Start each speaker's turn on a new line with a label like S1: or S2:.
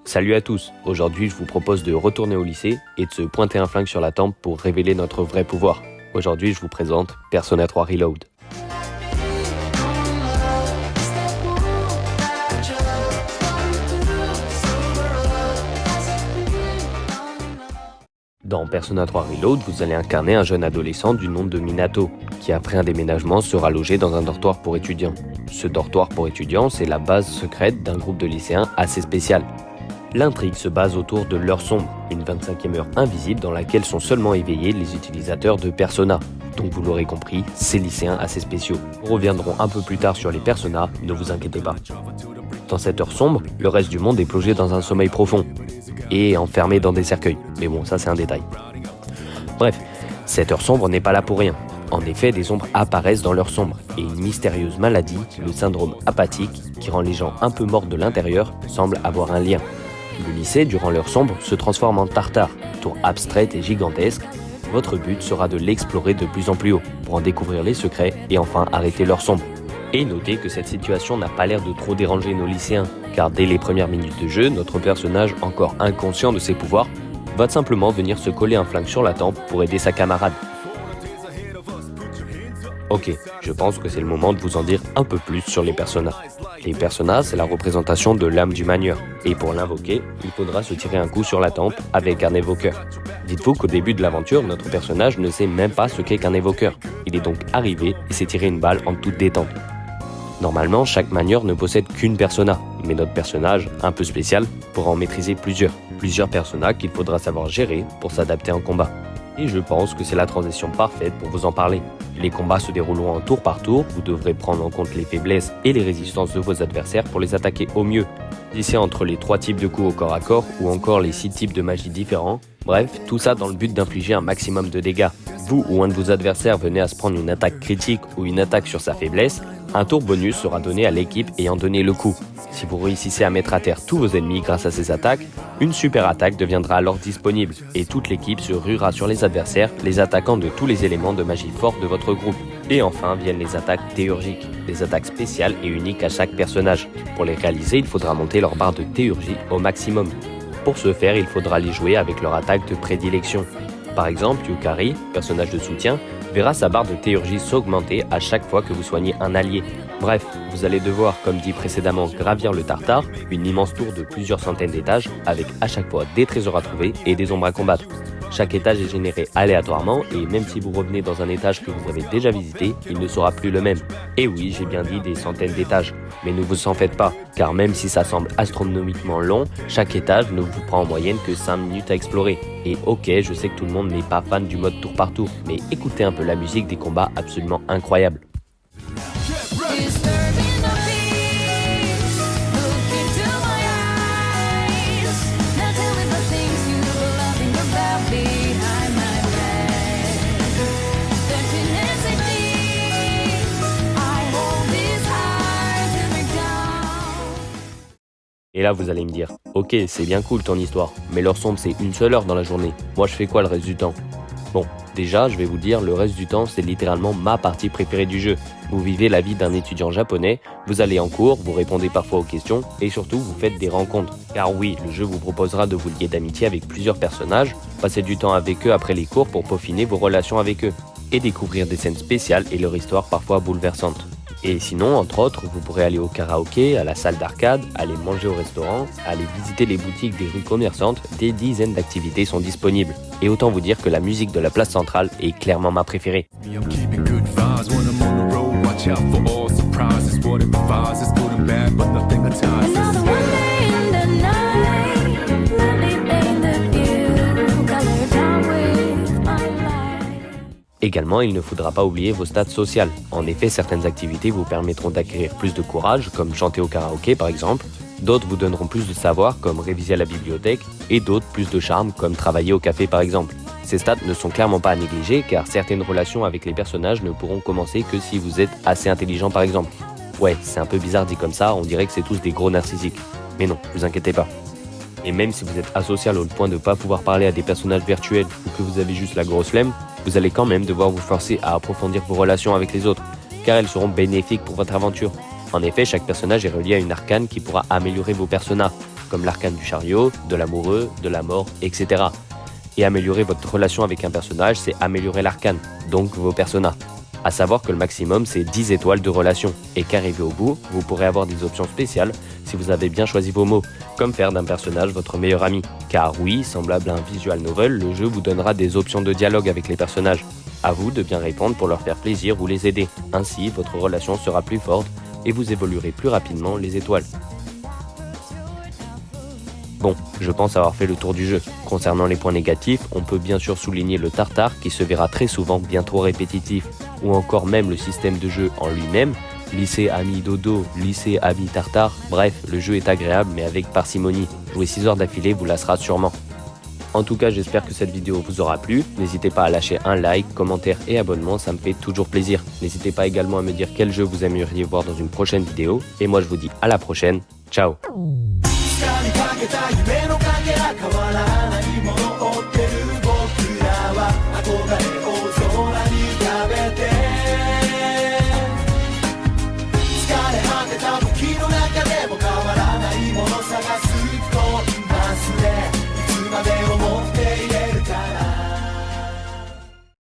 S1: Salut à tous, aujourd'hui je vous propose de retourner au lycée et de se pointer un flingue sur la tempe pour révéler notre vrai pouvoir. Aujourd'hui je vous présente Persona 3 Reload. Dans Persona 3 Reload, vous allez incarner un jeune adolescent du nom de Minato, qui après un déménagement sera logé dans un dortoir pour étudiants. Ce dortoir pour étudiants, c'est la base secrète d'un groupe de lycéens assez spécial. L'intrigue se base autour de l'heure sombre, une 25e heure invisible dans laquelle sont seulement éveillés les utilisateurs de Persona. Donc vous l'aurez compris, ces lycéens assez spéciaux. Nous reviendrons un peu plus tard sur les Persona, ne vous inquiétez pas. Dans cette heure sombre, le reste du monde est plongé dans un sommeil profond et enfermé dans des cercueils. Mais bon, ça c'est un détail. Bref, cette heure sombre n'est pas là pour rien. En effet, des ombres apparaissent dans l'heure sombre et une mystérieuse maladie, le syndrome apathique, qui rend les gens un peu morts de l'intérieur, semble avoir un lien. Le lycée, durant l'heure sombre, se transforme en Tartare, tour abstraite et gigantesque. Votre but sera de l'explorer de plus en plus haut, pour en découvrir les secrets et enfin arrêter l'heure sombre. Et notez que cette situation n'a pas l'air de trop déranger nos lycéens, car dès les premières minutes de jeu, notre personnage, encore inconscient de ses pouvoirs, va simplement venir se coller un flingue sur la tempe pour aider sa camarade. Ok, je pense que c'est le moment de vous en dire un peu plus sur les Persona. Les Persona, c'est la représentation de l'âme du manieur, et pour l'invoquer, il faudra se tirer un coup sur la tempe avec un évoqueur. Dites-vous qu'au début de l'aventure, notre personnage ne sait même pas ce qu'est qu'un évoqueur. Il est donc arrivé et s'est tiré une balle en toute détente. Normalement, chaque manieur ne possède qu'une persona, mais notre personnage, un peu spécial, pourra en maîtriser plusieurs. Plusieurs personas qu'il faudra savoir gérer pour s'adapter en combat. Et je pense que c'est la transition parfaite pour vous en parler. Les combats se dérouleront en tour par tour, vous devrez prendre en compte les faiblesses et les résistances de vos adversaires pour les attaquer au mieux. Glisser entre les 3 types de coups au corps à corps ou encore les 6 types de magie différents. Bref, tout ça dans le but d'infliger un maximum de dégâts. Vous ou un de vos adversaires venez à se prendre une attaque critique ou une attaque sur sa faiblesse, un tour bonus sera donné à l'équipe ayant donné le coup. Si vous réussissez à mettre à terre tous vos ennemis grâce à ces attaques, une super attaque deviendra alors disponible et toute l'équipe se ruera sur les adversaires, les attaquant de tous les éléments de magie forte de votre groupe. Et enfin viennent les attaques théurgiques, des attaques spéciales et uniques à chaque personnage. Pour les réaliser, il faudra monter leur barre de théurgie au maximum. Pour ce faire, il faudra les jouer avec leur attaque de prédilection. Par exemple, Yukari, personnage de soutien, verra sa barre de théurgie s'augmenter à chaque fois que vous soignez un allié. Bref, vous allez devoir, comme dit précédemment, gravir le Tartare, une immense tour de plusieurs centaines d'étages, avec à chaque fois des trésors à trouver et des ombres à combattre. Chaque étage est généré aléatoirement et même si vous revenez dans un étage que vous avez déjà visité, il ne sera plus le même. Et oui, j'ai bien dit des centaines d'étages. Mais ne vous en faites pas, car même si ça semble astronomiquement long, chaque étage ne vous prend en moyenne que 5 minutes à explorer. Et ok, je sais que tout le monde n'est pas fan du mode tour par tour, mais écoutez un peu la musique des combats absolument incroyables. Et là vous allez me dire, ok c'est bien cool ton histoire, mais l'heure sombre c'est une seule heure dans la journée, moi je fais quoi le reste du temps? Bon, déjà je vais vous dire, le reste du temps c'est littéralement ma partie préférée du jeu. Vous vivez la vie d'un étudiant japonais, vous allez en cours, vous répondez parfois aux questions, et surtout vous faites des rencontres. Car oui, le jeu vous proposera de vous lier d'amitié avec plusieurs personnages, passer du temps avec eux après les cours pour peaufiner vos relations avec eux, et découvrir des scènes spéciales et leur histoire parfois bouleversante. Et sinon, entre autres, vous pourrez aller au karaoké, à la salle d'arcade, aller manger au restaurant, aller visiter les boutiques des rues commerçantes, des dizaines d'activités sont disponibles. Et autant vous dire que la musique de la place centrale est clairement ma préférée. Également, il ne faudra pas oublier vos stats sociales. En effet, certaines activités vous permettront d'acquérir plus de courage, comme chanter au karaoké par exemple. D'autres vous donneront plus de savoir, comme réviser à la bibliothèque, et d'autres plus de charme, comme travailler au café par exemple. Ces stats ne sont clairement pas à négliger, car certaines relations avec les personnages ne pourront commencer que si vous êtes assez intelligent par exemple. Ouais, c'est un peu bizarre dit comme ça, on dirait que c'est tous des gros narcissiques. Mais non, vous inquiétez pas. Et même si vous êtes asocial au point de ne pas pouvoir parler à des personnages virtuels ou que vous avez juste la grosse flemme, vous allez quand même devoir vous forcer à approfondir vos relations avec les autres, car elles seront bénéfiques pour votre aventure. En effet, chaque personnage est relié à une arcane qui pourra améliorer vos personas, comme l'arcane du chariot, de l'amoureux, de la mort, etc. Et améliorer votre relation avec un personnage, c'est améliorer l'arcane, donc vos personas. À savoir que le maximum, c'est 10 étoiles de relation, et qu'arrivé au bout, vous pourrez avoir des options spéciales si vous avez bien choisi vos mots, comme faire d'un personnage votre meilleur ami. Car oui, semblable à un visual novel, le jeu vous donnera des options de dialogue avec les personnages. À vous de bien répondre pour leur faire plaisir ou les aider. Ainsi, votre relation sera plus forte et vous évoluerez plus rapidement les étoiles. Bon, je pense avoir fait le tour du jeu. Concernant les points négatifs, on peut bien sûr souligner le tartare qui se verra très souvent bien trop répétitif, ou encore même le système de jeu en lui-même, lycée ami dodo, lycée ami tartare, bref, le jeu est agréable mais avec parcimonie. Jouer 6 heures d'affilée vous lassera sûrement. En tout cas, j'espère que cette vidéo vous aura plu. N'hésitez pas à lâcher un like, commentaire et abonnement, ça me fait toujours plaisir. N'hésitez pas également à me dire quel jeu vous aimeriez voir dans une prochaine vidéo. Et moi je vous dis à la prochaine, ciao.